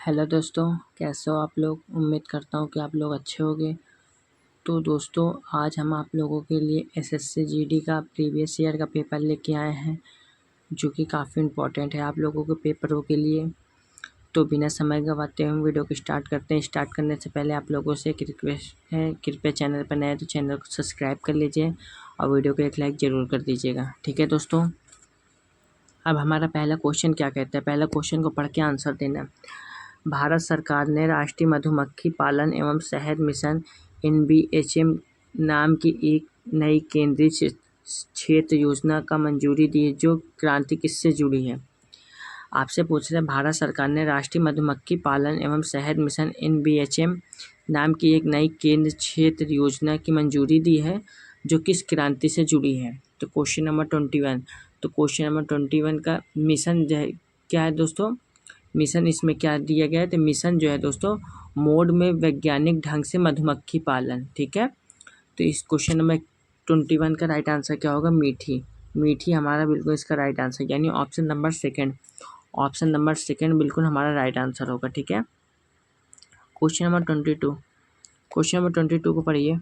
Hello दोस्तों, कैसे हो आप लोग। उम्मीद करता हूँ कि आप लोग अच्छे होंगे। तो दोस्तों, आज हम आप लोगों के लिए एसएससी जीडी का प्रीवियस ईयर का पेपर लेके आए हैं, जो कि काफ़ी इम्पोर्टेंट है आप लोगों के पेपरों के लिए। तो बिना समय गंवाते हुए वीडियो को स्टार्ट करते हैं। स्टार्ट करने से पहले आप लोगों से एक रिक्वेस्ट है, कृपया चैनल पर नए हैं तो चैनल को सब्सक्राइब कर लीजिए और वीडियो को एक लाइक ज़रूर कर दीजिएगा। ठीक है दोस्तों। अब हमारा पहला क्वेश्चन क्या कहता है, पहला क्वेश्चन को पढ़ के आंसर देना। भारत सरकार ने राष्ट्रीय मधुमक्खी पालन एवं शहद मिशन (NBHM) नाम की एक नई केंद्रीय क्षेत्र योजना का मंजूरी दी है, जो क्रांति किससे जुड़ी है। आपसे पूछ रहे हैं, भारत सरकार ने राष्ट्रीय मधुमक्खी पालन एवं शहद मिशन (NBHM) नाम की एक नई केंद्र क्षेत्र योजना की मंजूरी दी है, जो किस क्रांति से जुड़ी है। तो क्वेश्चन नंबर 21। तो क्वेश्चन नंबर 21 का मिशन जो है क्या है दोस्तों, मिशन इसमें क्या दिया गया है। तो मिशन जो है दोस्तों, मोड में वैज्ञानिक ढंग से मधुमक्खी पालन। ठीक है। तो इस क्वेश्चन नंबर 21 का राइट आंसर क्या होगा, मीठी। मीठी हमारा बिल्कुल इसका राइट आंसर, यानी option number second. Option number second बिल्कुल हमारा राइट आंसर होगा। ठीक है। Question number 22। क्वेश्चन नंबर 22 को पढ़िए।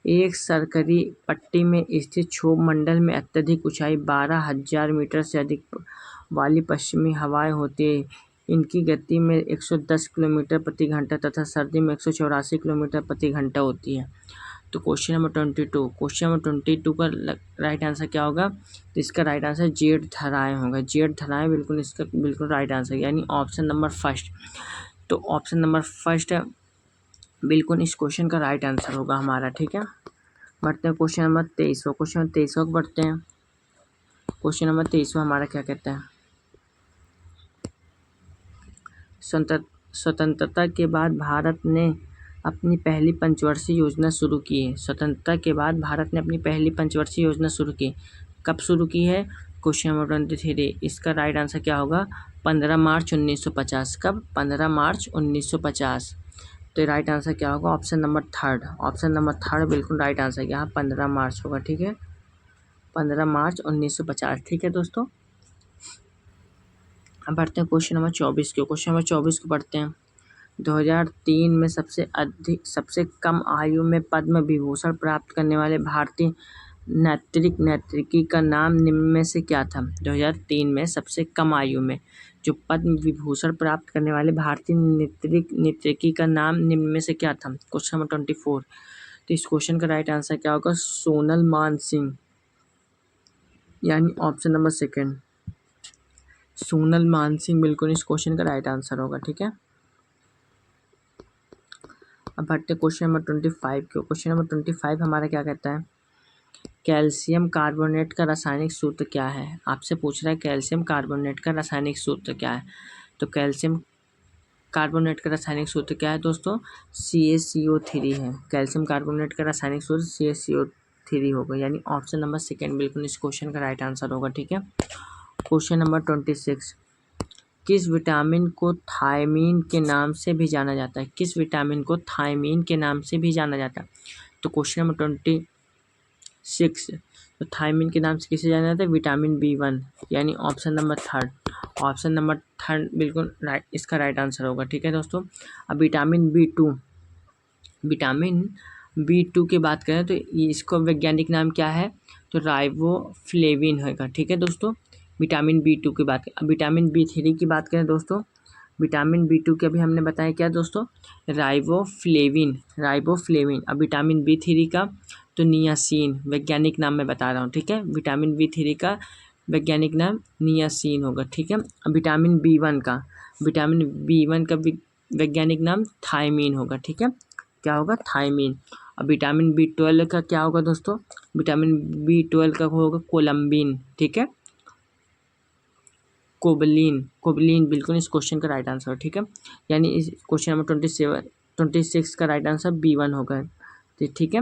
एक सरकरी पट्टी में स्थित क्षोभ मंडल में अत्यधिक ऊंचाई 12,000 मीटर से अधिक वाली पश्चिमी हवाएं होती है। इनकी गति में 110 किलोमीटर प्रति घंटा तथा सर्दी में 184 किलोमीटर प्रति घंटा होती है। तो क्वेश्चन नंबर 22। क्वेश्चन नंबर 22 का राइट आंसर क्या होगा। तो इसका राइट आंसर जेठ धराएं होगा। जेठ धराएं बिल्कुल इसका बिल्कुल राइट आंसर, यानी ऑप्शन नंबर फर्स्ट। तो ऑप्शन नंबर फर्स्ट बिल्कुल इस क्वेश्चन का राइट आंसर होगा हमारा। ठीक है। बढ़ते हैं क्वेश्चन नंबर 23। क्वेश्चन नंबर 23 को बढ़ते हैं। क्वेश्चन नंबर 23 हमारा क्या कहता है, स्वतंत्रता के बाद भारत ने अपनी पहली पंचवर्षीय योजना शुरू की है। स्वतंत्रता के बाद भारत ने अपनी पहली पंचवर्षीय योजना शुरू की। कब शुरू की है। Question number 23। इसका राइट आंसर क्या होगा, 15 मार्च 1950। कब, 15 मार्च 1950। तो राइट आंसर क्या होगा, option number third. Option number third बिल्कुल राइट आंसर, यहाँ 15 मार्च होगा। ठीक है, 15 मार्च 1950। ठीक है दोस्तों। अब बढ़ते हैं क्वेश्चन नंबर 24 को। क्वेश्चन नंबर 24 को पढ़ते हैं। 2003 में सबसे कम आयु में पद्म विभूषण प्राप्त करने वाले भारतीय नर्तकी का नाम निम्न में से क्या था। 2003 में सबसे कम आयु में जो पद्म विभूषण प्राप्त करने वाले भारतीय नर्तकी का नाम निम्न में से क्या था। Question number 24। तो इस क्वेश्चन का राइट आंसर क्या होगा, सोनल मानसिंह, यानी option number second. Sonal Mansingh बिल्कुल इस क्वेश्चन का राइट आंसर होगा। ठीक है। अब बढ़ते क्वेश्चन नंबर 25 को। क्वेश्चन नंबर 25 हमारा क्या कहता है, कैल्शियम कार्बोनेट का रासायनिक सूत्र क्या है। आपसे पूछ रहा है कैल्शियम कार्बोनेट का रासायनिक सूत्र क्या है। तो कैल्शियम कार्बोनेट का रासायनिक सूत्र क्या है दोस्तों, CaCO3 है। कैल्शियम कार्बोनेट का रासायनिक सूत्र CaCO3 होगा, यानी ऑप्शन नंबर सेकेंड बिल्कुल इस क्वेश्चन का राइट आंसर होगा। ठीक है। Question number 26। किस विटामिन को थायमीन के नाम से भी जाना जाता है। किस विटामिन को थायमीन के नाम से भी जाना जाता है। तो क्वेश्चन नंबर 26। तो थायमीन के नाम से किसे जाना जाता है, विटामिन B1, यानी option number third. Option number third बिल्कुल राइट, इसका राइट आंसर होगा। ठीक है दोस्तों। अब विटामिन B2 की बात करें तो इसको वैज्ञानिक नाम क्या है, तो राइबोफ्लेविन होगा। ठीक है दोस्तों। विटामिन B2 की बात करें। अब विटामिन B3 की बात करें दोस्तों, विटामिन B2 के अभी हमने बताया क्या दोस्तों, राइबोफ्लेविन। अब विटामिन B3 का तो नियासिन, वैज्ञानिक नाम मैं बता रहा हूँ। ठीक है। विटामिन B3 का वैज्ञानिक नाम नियासिन होगा। ठीक है। अब विटामिन B1 का वैज्ञानिक नाम थायमीन होगा। ठीक है, क्या होगा, थायमीन। अब विटामिन B12 का क्या होगा दोस्तों, विटामिन B12 का होगा कोलम्बिन। ठीक है, कोबलिन बिल्कुल इस क्वेश्चन का राइट आंसर है। ठीक है, यानी इस क्वेश्चन नंबर 26 का राइट आंसर B1 होगा। तो ठीक है,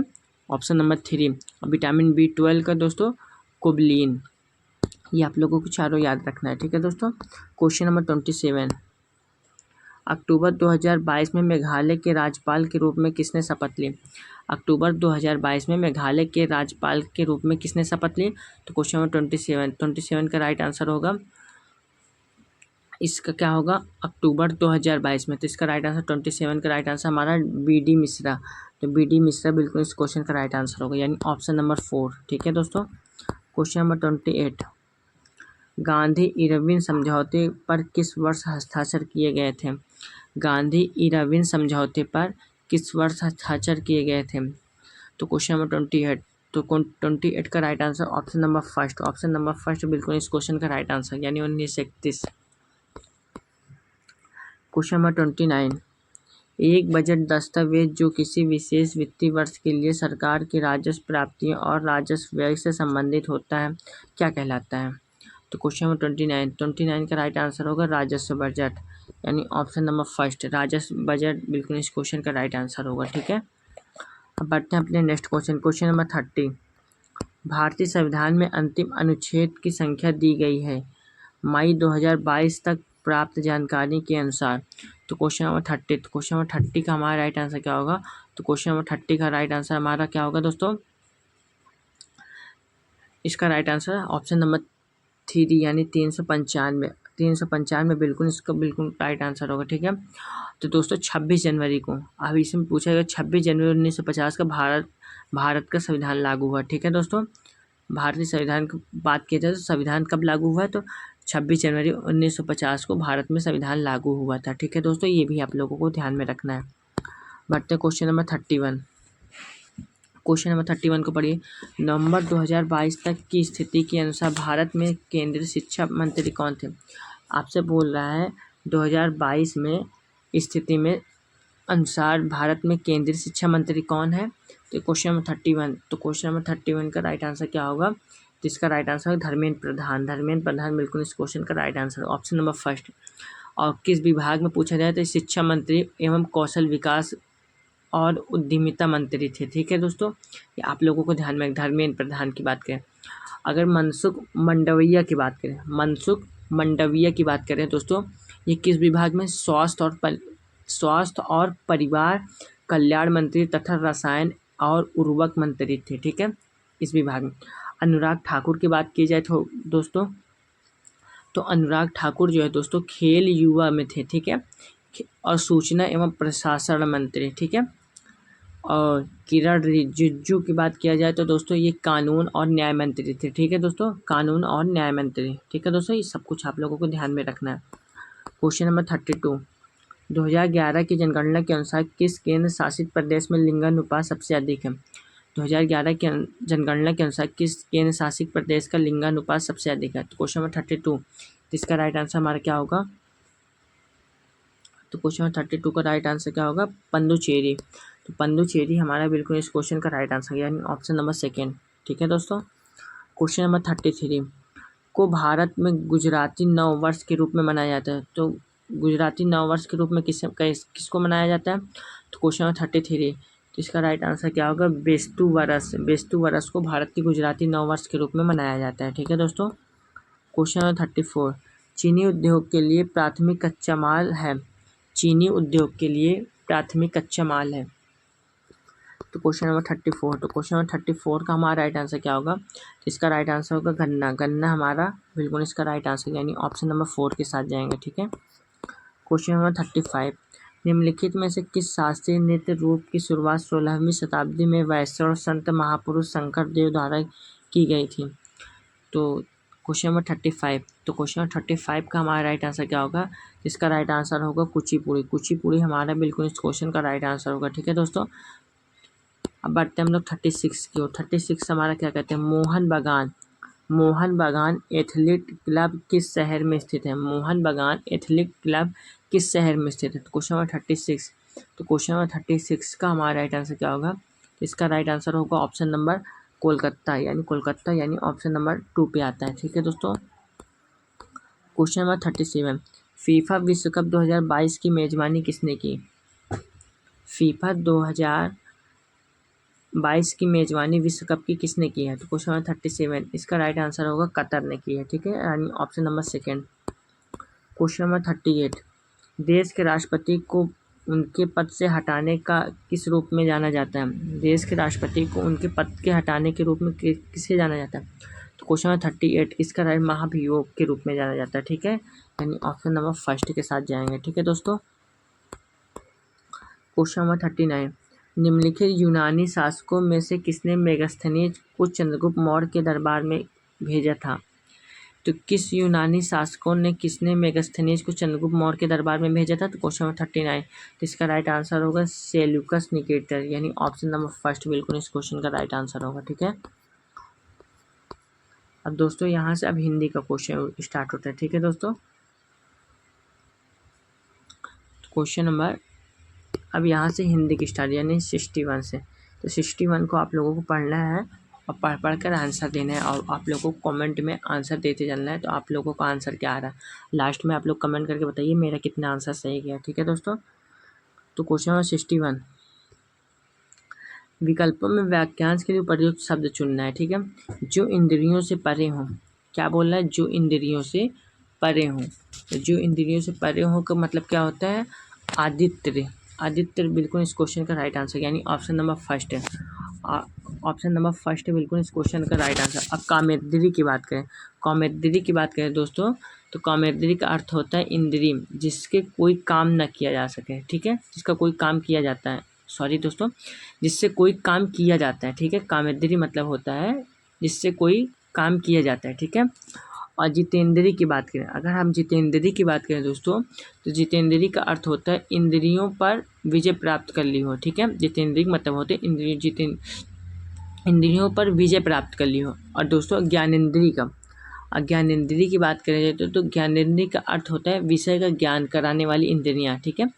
ऑप्शन नंबर 3। अब विटामिन B12 का दोस्तों कोबलिन, ये आप लोगों को चारों याद रखना है। ठीक है दोस्तों। Question number 27। अक्टूबर 2022 में मेघालय के राज्यपाल के रूप में किसने शपथ ली। अक्टूबर 2022 में मेघालय के राज्यपाल के रूप में किसने शपथ ली। तो क्वेश्चन नंबर 27 का राइट आंसर होगा इसका क्या होगा, अक्टूबर 2022 में। तो इसका राइट आंसर 27 का राइट आंसर हमारा बी.डी. मिश्रा। तो बी.डी. मिश्रा बिल्कुल इस क्वेश्चन का राइट आंसर होगा, यानी ऑप्शन नंबर 4। ठीक है दोस्तों। क्वेश्चन नंबर 28, गांधी इरविन समझौते पर किस वर्ष हस्ताक्षर किए गए थे? गांधी इरविन समझौते पर किस वर्ष हस्ताक्षर किए गए थे? तो क्वेश्चन नंबर 28, तो 28 का right answer option number first. Option number first बिल्कुल इस क्वेश्चन का राइट आंसर, यानी 1931। क्वेश्चन नंबर 29, एक बजट दस्तावेज जो किसी विशेष वित्तीय वर्ष के लिए सरकार की राजस्व प्राप्तियों और राजस्व व्यय से संबंधित होता है, क्या कहलाता है? तो क्वेश्चन नंबर 29 का राइट आंसर होगा राजस्व बजट, यानी ऑप्शन नंबर फर्स्ट, राजस्व बजट बिल्कुल इस क्वेश्चन का राइट आंसर होगा। ठीक है। अब बढ़ते हैं अपने नेक्स्ट क्वेश्चन। क्वेश्चन नंबर 30, भारतीय संविधान में अंतिम अनुच्छेद की संख्या दी गई है मई 2022 तक प्राप्त जानकारी के अनुसार। तो क्वेश्चन नंबर 30, तो क्वेश्चन नंबर 30 का हमारा राइट आंसर क्या होगा? तो क्वेश्चन नंबर 30 का राइट आंसर हमारा क्या होगा दोस्तों? इसका राइट आंसर ऑप्शन नंबर 3, यानी 395 बिल्कुल इसका बिल्कुल राइट आंसर होगा। ठीक है। तो दोस्तों 26 जनवरी को, अब इसमें पूछा गया 26 जनवरी 1950 का भारत का संविधान लागू हुआ। ठीक है दोस्तों। भारतीय संविधान की बात की जाए तो संविधान कब लागू हुआ है? तो 26 जनवरी 1950 को भारत में संविधान लागू हुआ था। ठीक है दोस्तों, ये भी आप लोगों को ध्यान में रखना है। बढ़ते क्वेश्चन नंबर 31। क्वेश्चन नंबर 31 को पढ़िए। नवंबर 2022 तक की स्थिति के अनुसार भारत में केंद्रीय शिक्षा मंत्री कौन थे? आपसे बोल रहा है 2022 में स्थिति में अनुसार भारत में केंद्रीय शिक्षा मंत्री कौन है? तो क्वेश्चन नंबर 31, तो क्वेश्चन नंबर 31 का राइट आंसर क्या होगा? तो इसका राइट आंसर है धर्मेंद्र प्रधान। धर्मेंद्र प्रधान बिल्कुल इस क्वेश्चन का right answer, option number first. और किस विभाग में पूछा जाए तो शिक्षा मंत्री एवं कौशल विकास और उद्यमिता मंत्री थे। ठीक है दोस्तों, ये आप लोगों को ध्यान में, धर्मेंद्र प्रधान की बात करें। अगर मनसुख मंडाविया की बात करें दोस्तों, ये किस विभाग में? स्वास्थ्य और परिवार कल्याण मंत्री तथा रसायन और उर्वरक मंत्री थे। ठीक है, इस विभाग में। अनुराग ठाकुर की बात की जाए तो दोस्तों, तो अनुराग ठाकुर जो है दोस्तों खेल युवा में थे। ठीक है, और सूचना एवं प्रशासन मंत्री। ठीक है। और किरण रिजिजू की बात किया जाए तो दोस्तों ये कानून और न्याय मंत्री थे। ठीक है दोस्तों, कानून और न्याय मंत्री। ठीक है दोस्तों, ये सब कुछ आप लोगों को ध्यान में रखना है। क्वेश्चन नंबर 32, 2011 की जनगणना के अनुसार किस केंद्र शासित प्रदेश में लिंगानुपात सबसे अधिक है? 2011 की जनगणना के अनुसार किस केंद्र शासित प्रदेश का लिंगानुपात सबसे अधिक है? तो क्वेश्चन नंबर 32, इसका राइट आंसर हमारा क्या होगा? तो क्वेश्चन नंबर 32 का राइट आंसर क्या होगा? पुडुचेरी। तो पुडुचेरी हमारा बिल्कुल इस क्वेश्चन का राइट आंसर, यानी ऑप्शन नंबर सेकेंड। ठीक है दोस्तों। क्वेश्चन नंबर 33 को भारत में गुजराती नव वर्ष के रूप में मनाया जाता है। तो गुजराती नव वर्ष के रूप में किसको मनाया जाता है? तो क्वेश्चन नंबर 33, तो इसका राइट आंसर क्या होगा? बेस्तु वरस को भारत की गुजराती नव वर्ष के रूप में मनाया जाता है। ठीक है दोस्तों। क्वेश्चन नंबर 34, चीनी उद्योग के लिए प्राथमिक कच्चा माल है। चीनी उद्योग के लिए प्राथमिक कच्चा माल है। तो क्वेश्चन नंबर 34, तो क्वेश्चन नंबर 34 का हमारा राइट आंसर क्या होगा? तो इसका राइट आंसर होगा गन्ना हमारा बिल्कुल इसका राइट आंसर, यानी ऑप्शन नंबर 4 के साथ जाएंगे। ठीक है। क्वेश्चन नंबर 35, निम्नलिखित में से किस शास्त्रीय नृत्य रूप की शुरुआत 16वीं शताब्दी में वैष्णव संत महापुरुष शंकर देव द्वारा की गई थी? तो क्वेश्चन नंबर 35, तो क्वेश्चन नंबर 35 का हमारा राइट आंसर क्या होगा? इसका राइट आंसर होगा कुचिपुड़ी हमारा बिल्कुल इस क्वेश्चन का राइट आंसर होगा। ठीक है दोस्तों। अब बढ़ते हैं हम लोग 36 की ओर। 36 हमारा क्या कहते हैं? मोहन बागान एथलीट क्लब किस शहर में स्थित है? मोहन बागान एथलीट क्लब किस शहर में स्थित है? तो क्वेश्चन नंबर 36, तो क्वेश्चन नंबर 36 का हमारा राइट आंसर क्या होगा? इसका राइट आंसर होगा ऑप्शन नंबर कोलकाता, यानी ऑप्शन नंबर 2 पे आता है। ठीक है दोस्तों। क्वेश्चन नंबर 37, फीफा विश्व कप 2022 की मेजबानी किसने की? फीफा 2022 की मेजबानी विश्व कप की किसने की है? तो क्वेश्चन नंबर 37, इसका राइट आंसर होगा कतर ने की है। ठीक है, यानी option number second. Question number 38, देश के राष्ट्रपति को उनके पद से हटाने का किस रूप में जाना जाता है? देश के राष्ट्रपति को उनके पद के हटाने के रूप में किसे जाना जाता है? तो क्वेश्चन नंबर 38 इसका राइट महाभियोग के रूप में जाना जाता है, ठीक है, यानी ऑप्शन नंबर फर्स्ट के साथ जाएंगे, ठीक है दोस्तों। क्वेश्चन नंबर 39 निम्नलिखित यूनानी शासकों में से किसने मेगास्थनीज को चंद्रगुप्त मौर्य के दरबार में भेजा था? तो किस यूनानी शासकों ने किसने मेगास्थनीज को चंद्रगुप्त मौर्य के दरबार में भेजा था? तो क्वेश्चन नंबर 39 तो इसका राइट आंसर होगा सेल्यूकस निकेटर, यानी ऑप्शन नंबर फर्स्ट बिल्कुल इस क्वेश्चन का राइट आंसर होगा, ठीक है। अब दोस्तों यहाँ से अब हिंदी का क्वेश्चन स्टार्ट होता है, ठीक है दोस्तों। क्वेश्चन नंबर अब यहाँ से हिंदी की स्टार्ट यानी 61 से। तो 61 को आप लोगों को पढ़ना है और पढ़ कर आंसर देना है, और आप लोगों को कमेंट में आंसर देते चलना है। तो आप लोगों का आंसर क्या आ रहा है लास्ट में आप लोग कमेंट करके बताइए मेरा कितना आंसर सही गया, ठीक है दोस्तों। तो क्वेश्चन नंबर 61 विकल्पों में वाक्यांश के लिए उपयुक्त शब्द चुनना है, ठीक है। जो इंद्रियों से परे हों, क्या बोल रहा है? जो इंद्रियों से परे हों। तो जो इंद्रियों से परे हों का मतलब क्या होता है? आदित्य। आदित्य बिल्कुल इस क्वेश्चन का राइट आंसर, यानी ऑप्शन नंबर फर्स्ट है। ऑप्शन नंबर फर्स्ट है बिल्कुल इस क्वेश्चन का राइट आंसर। अब कामेद्री की बात करें, कामेद्री की बात करें दोस्तों, तो कामेद्री का अर्थ होता है इंद्रिय जिसके कोई काम न किया जा सके, ठीक है, जिसका कोई काम किया जाता है, सॉरी दोस्तों, जिससे कोई काम किया जाता है, ठीक है। कामेद्री मतलब होता है जिससे कोई काम किया जाता है, ठीक है। और जितेंद्री की बात करें, अगर हम जितेंद्री की बात करें दोस्तों, तो जितेंद्री का अर्थ होता है इंद्रियों पर विजय प्राप्त कर ली हो, ठीक है। जितेंद्री मतलब होते हैं इंद्रियों पर विजय प्राप्त कर ली हो। और दोस्तों ज्ञानेंद्री का, ज्ञानेंद्री की बात करें तो ज्ञानेंद्री का अर्थ होता है विषय का ज्ञान कराने वाली इंद्रियां, ठीक है,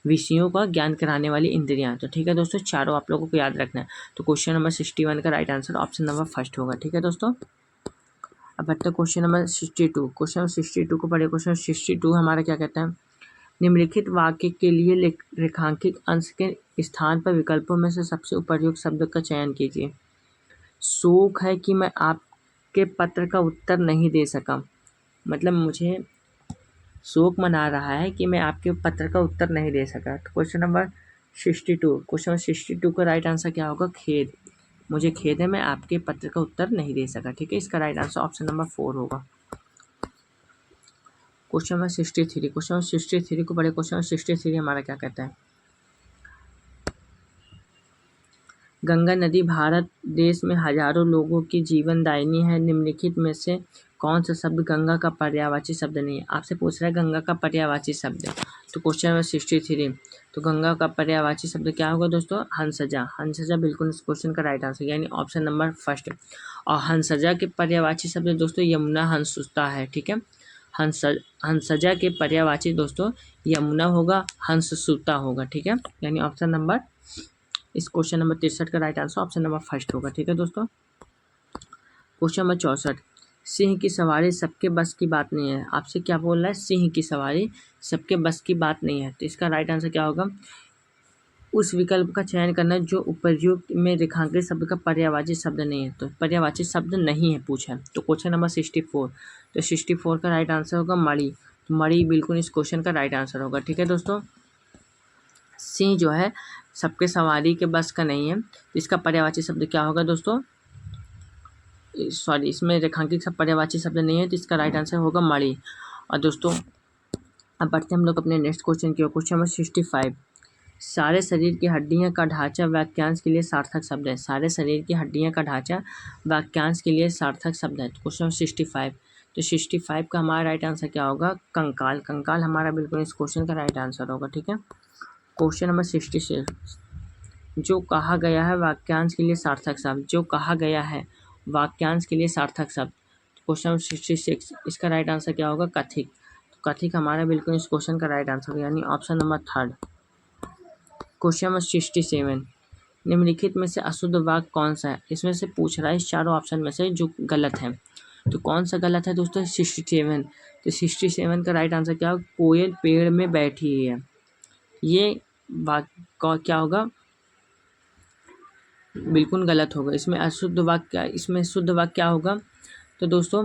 विषयों का ज्ञान कराने वाली इंद्रियां। तो ठीक है दोस्तों, चारों आप लोगों को याद रखना है। तो क्वेश्चन नंबर 61 का right answer option number first होगा, ठीक है दोस्तों। अब बढ़ते क्वेश्चन नंबर 62। क्वेश्चन नंबर 62 को पढ़े। क्वेश्चन 62 हमारा क्या कहता है? निम्नलिखित वाक्य के लिए रेखांकित अंश के स्थान पर विकल्पों में से सबसे उपयुक्त शब्द का चयन कीजिए। शोक है कि मैं आपके पत्र का उत्तर नहीं दे सका, मतलब मुझे शोक मना रहा है कि मैं आपके पत्र का उत्तर नहीं दे सका। तो क्वेश्चन नंबर 62, क्वेश्चन नंबर 62 का राइट आंसर क्या होगा? खेद, मुझे खेद है मैं आपके पत्र का उत्तर नहीं दे सका, ठीक है। इसका राइट आंसर ऑप्शन नंबर 4 होगा। क्वेश्चन नंबर 63, क्वेश्चन नंबर 63 को पढ़े। क्वेश्चन नंबर 63 हमारा क्या कहता है? गंगा नदी भारत देश में हजारों लोगों की जीवनदायिनी है। निम्नलिखित में से कौन सा शब्द गंगा का पर्यायवाची शब्द नहीं है? आपसे पूछ रहा है गंगा का पर्यायवाची शब्द। तो क्वेश्चन नंबर 63, तो गंगा का पर्यायवाची शब्द क्या होगा दोस्तों? हंसजा। हंसजा बिल्कुल इस क्वेश्चन का राइट आंसर, यानी ऑप्शन नंबर फर्स्ट। और हंसजा के पर्यायवाची शब्द दोस्तों यमुना हंसुता है, ठीक है। हंसजा के पर्यायवाची दोस्तों यमुना होगा, हंससुता होगा, ठीक है, यानी ऑप्शन नंबर इस क्वेश्चन नंबर 63 का right answer option number first होगा, ठीक है दोस्तों। क्वेश्चन नंबर 64, सिंह की सवारी सबके बस की बात नहीं है। आपसे क्या बोल रहा है? सिंह की सवारी सबके बस की बात नहीं है। तो इसका राइट आंसर क्या होगा? उस विकल्प का चयन करना जो उपयुक्त में रेखांकित शब्द का पर्यायवाची शब्द नहीं है। तो पर्यायवाची शब्द नहीं है पूछा है। तो क्वेश्चन नंबर 64, तो 64 का राइट आंसर होगा मणि। तो मणि बिल्कुल इस क्वेश्चन का राइट आंसर होगा, ठीक है दोस्तों। सिंह जो है सबके सवारी के बस का नहीं है। इसका पर्यायवाची शब्द क्या होगा दोस्तों? सॉरी, इसमें रेखांकित सब पर्यायवाची शब्द नहीं है, तो इसका राइट आंसर होगा मणि। और दोस्तों अब बढ़ते हम लोग अपने नेक्स्ट क्वेश्चन की ओर। क्वेश्चन नंबर 65, सारे शरीर की हड्डियां का ढांचा वाक्यांश के लिए सार्थक शब्द है। सारे शरीर की हड्डियां का ढांचा वाक्यांश के लिए सार्थक शब्द है। क्वेश्चन नंबर 65, तो 65 का हमारा राइट आंसर क्या होगा? कंकाल। कंकाल हमारा बिल्कुल इस क्वेश्चन का राइट आंसर होगा, ठीक है। क्वेश्चन नंबर 66, जो कहा गया है वाक्यांश के लिए सार्थक शब्द। जो कहा गया है वाक्यांश के लिए सार्थक शब्द। क्वेश्चन नंबर 66 इसका राइट आंसर क्या होगा? कथिक। तो कथिक हमारा बिल्कुल इस क्वेश्चन का राइट आंसर, यानी option number third. Question number 67, निम्नलिखित में से अशुद्ध वाक्य कौन सा है? इसमें से पूछ रहा है इस चारों ऑप्शन में से जो गलत है। तो कौन सा गलत है दोस्तों? 67। तो 67 का राइट आंसर क्या होगा? कोयल पेड़ में बैठी है। ये वाक्य क्या होगा? बिल्कुल गलत होगा। इसमें अशुद्ध वाक्य, इसमें शुद्ध वाक्य क्या होगा? तो दोस्तों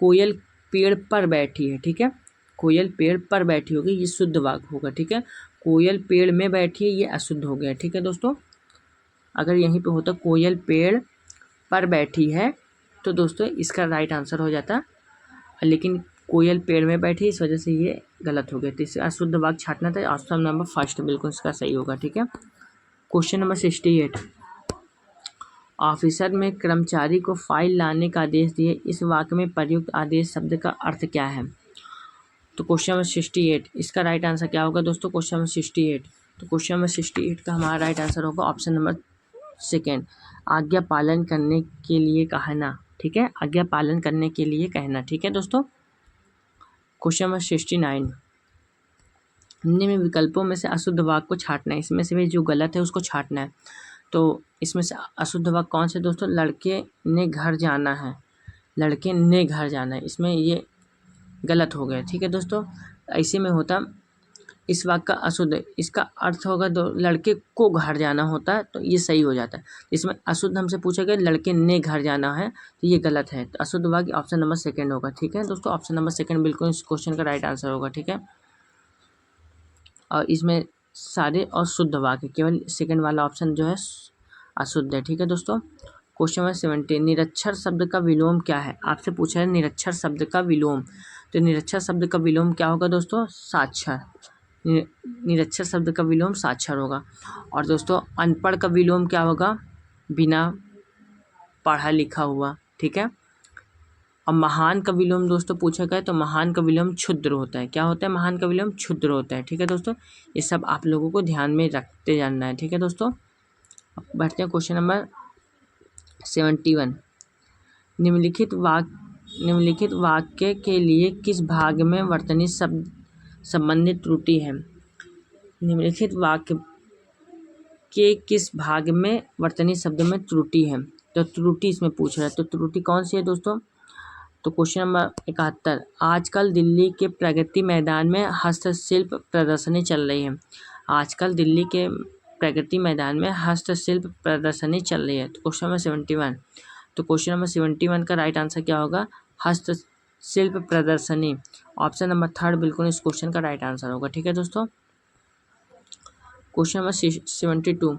कोयल पेड़ पर बैठी है, ठीक है। कोयल पेड़ पर बैठी होगी, ये शुद्ध वाक्य होगा, ठीक है। कोयल पेड़ में बैठी है, ये अशुद्ध हो गया, ठीक है दोस्तों। अगर यहीं पे होता कोयल पेड़ पर बैठी है, तो दोस्तों इसका राइट आंसर हो जाता, लेकिन कोयल पेड़ में बैठी, इस वजह से ये गलत हो गया। तो इसका अशुद्ध वाक्य छाटना था, ऑप्शन नंबर फर्स्ट बिल्कुल इसका सही होगा। ठीक है, क्वेश्चन नंबर 68, ऑफिसर में कर्मचारी को फाइल लाने का आदेश दिए, इस वाक्य में प्रयुक्त आदेश शब्द का अर्थ क्या है? तो क्वेश्चन नंबर 68 इसका राइट आंसर क्या होगा दोस्तों? क्वेश्चन नंबर 68, तो क्वेश्चन नंबर 68 का हमारा राइट आंसर होगा ऑप्शन नंबर सेकेंड, आज्ञा पालन करने के लिए कहना। ठीक है, आज्ञा पालन करने के लिए कहना। ठीक है दोस्तों, क्वेश्चन नंबर 69, निम्न विकल्पों में से अशुद्ध वाक्य को छाटना है, इसमें से भी जो गलत है उसको छाटना है। तो इसमें से अशुद्ध वाक्य कौन से दोस्तों? लड़के ने घर जाना है, लड़के ने घर जाना है, इसमें ये गलत हो गया। ठीक है दोस्तों, ऐसे में होता इस वाक्य का अशुद्ध, इसका अर्थ होगा लड़के को घर जाना होता है, तो ये सही हो जाता है। इसमें अशुद्ध हमसे पूछा गया लड़के ने घर जाना है, तो ये गलत है। तो अशुद्ध वाक्य ऑप्शन नंबर सेकंड होगा। ठीक है दोस्तों, ऑप्शन नंबर सेकंड बिल्कुल इस क्वेश्चन का राइट आंसर होगा। ठीक है, और इसमें सारे और शुद्ध वाक्य, केवल सेकंड वाला ऑप्शन जो है अशुद्ध है। ठीक है दोस्तों, क्वेश्चन नंबर 70, निरक्षर शब्द का विलोम क्या है? आपसे पूछा है निरक्षर शब्द का विलोम, तो निरक्षर शब्द का विलोम क्या होगा दोस्तों? साक्षर। निरक्षर शब्द का विलोम साक्षर होगा। और दोस्तों अनपढ़ का विलोम क्या होगा? बिना पढ़ा लिखा हुआ। ठीक है, और महान का विलोम दोस्तों पूछा गया, तो महान का विलोम क्षुद्र होता है। क्या होता है? महान का विलोम क्षुद्र होता है। ठीक है दोस्तों, ये सब आप लोगों को ध्यान में रखते जानना है। ठीक है दोस्तों, अब बढ़ते हैं क्वेश्चन नंबर 71, निम्नलिखित वाक्य के लिए किस भाग में वर्तनी शब्द संबंधित त्रुटि है? निम्नलिखित वाक्य के किस भाग में वर्तनी शब्द में त्रुटि है? तो त्रुटि इसमें पूछ रहा है, तो त्रुटि कौन सी है दोस्तों? तो क्वेश्चन नंबर 71, आजकल दिल्ली के प्रगति मैदान में हस्तशिल्प प्रदर्शनी चल रही है। आजकल दिल्ली के प्रगति मैदान में हस्तशिल्प प्रदर्शनी चल रही है। तो क्वेश्चन नंबर 71, तो क्वेश्चन नंबर 71 का राइट आंसर क्या होगा? हस्तशिल्प प्रदर्शनी। ऑप्शन नंबर थर्ड बिल्कुल इस क्वेश्चन का राइट आंसर होगा। ठीक है दोस्तों, क्वेश्चन नंबर 72,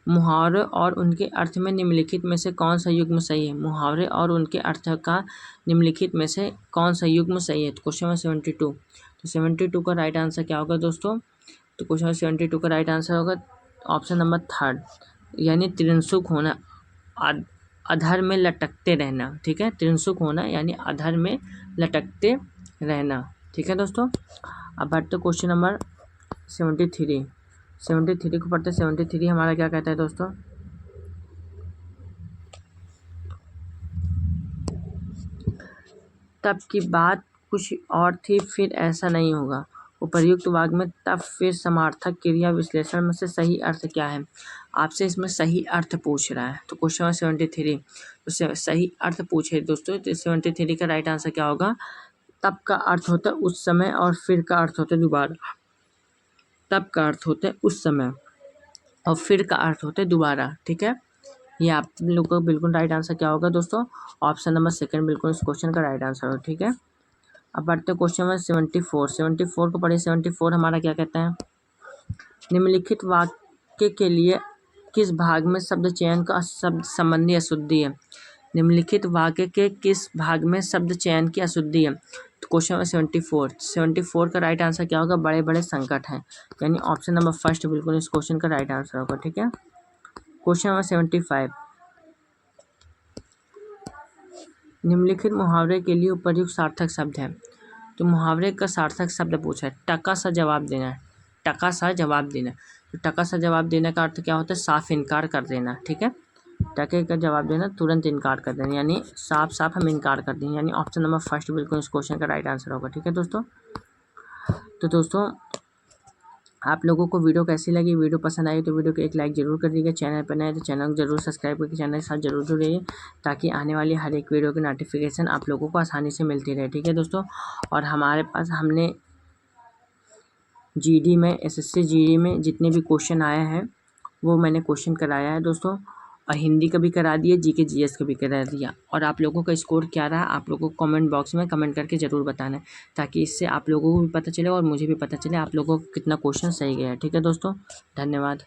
मुहावरे और उनके अर्थ में निम्नलिखित में से कौन सा युग्म सही है? मुहावरे और उनके अर्थ का निम्नलिखित में से कौन सा युग्म सही है? तो क्वेश्चन नंबर 72, तो 72 का राइट आंसर क्या होगा दोस्तों? तो क्वेश्चन नंबर 72 का राइट आंसर होगा ऑप्शन नंबर थर्ड, यानी त्रिंसुक होना, अधर में लटकते रहना। ठीक है, त्रिंसुक होना यानी अधर में लटकते रहना। ठीक है दोस्तों, अब बढ़ते क्वेश्चन नंबर 73 को पढ़ते। 73 हमारा क्या कहता है दोस्तों? तब की बात कुछ और थी, फिर ऐसा नहीं होगा। उपर्युक्त वाक्य में तब फिर समार्थक क्रिया विश्लेषण में से सही अर्थ क्या है? आपसे इसमें सही अर्थ पूछ रहा है। तो क्वेश्चन नंबर 73, तो सही अर्थ पूछे दोस्तों, तो 73 का राइट आंसर क्या होगा? तब का अर्थ होता है उस समय, और फिर का अर्थ होता है दोबारा। तब का अर्थ होता है उस समय, और फिर का अर्थ होता है दोबारा। ठीक है, ये आप लोग को बिल्कुल राइट आंसर क्या होगा दोस्तों? ऑप्शन नंबर सेकंड बिल्कुल इस क्वेश्चन का राइट आंसर हो। ठीक है, अब बढ़ते क्वेश्चन नंबर 74 को पढ़िए। 74 हमारा क्या कहता है? निम्नलिखित वाक्य के लिए किस भाग में शब्द चयन का शब्द संबंधी अशुद्धि है? निम्नलिखित वाक्य के किस भाग में शब्द चयन की अशुद्धि है? तो क्वेश्चन नंबर 74 का राइट आंसर क्या होगा? बड़े बड़े संकट हैं, यानी ऑप्शन नंबर फर्स्ट बिल्कुल इस क्वेश्चन का राइट आंसर होगा। ठीक है, क्वेश्चन नंबर 75, निम्नलिखित मुहावरे के लिए उपयुक्त सार्थक शब्द है। तो मुहावरे का सार्थक शब्द पूछा है, टका सा जवाब देना। टका सा जवाब देना, तो टका सा जवाब देने का अर्थ क्या होता है? साफ इनकार कर देना। ठीक है, टके का जवाब देना, तुरंत इनकार कर देना, यानी साफ साफ हम इनकार कर दें, यानी ऑप्शन नंबर फर्स्ट बिल्कुल इस क्वेश्चन का राइट आंसर होगा। ठीक है दोस्तों, तो दोस्तों आप लोगों को वीडियो कैसी लगी? वीडियो पसंद आई तो वीडियो को एक लाइक जरूर कर दीजिएगा। चैनल पर नए तो चैनल को जरूर सब्सक्राइब करके चैनल के साथ जरूर जुड़िए, ताकि आने वाली हर एक वीडियो की नोटिफिकेशन आप लोगों को आसानी से मिलती रहे। ठीक है दोस्तों, और हमारे पास हमने जीडी में, एसएससी जीडी में जितने भी क्वेश्चन आए हैं वो मैंने क्वेश्चन कराया है दोस्तों, और हिंदी का भी करा दिया, जीके जीएस का भी करा दिया। और आप लोगों का स्कोर क्या रहा आप लोगों को कमेंट बॉक्स में कमेंट करके ज़रूर बताना है, ताकि इससे आप लोगों को भी पता चले और मुझे भी पता चले आप लोगों को कितना क्वेश्चन सही गया है। ठीक है दोस्तों, धन्यवाद।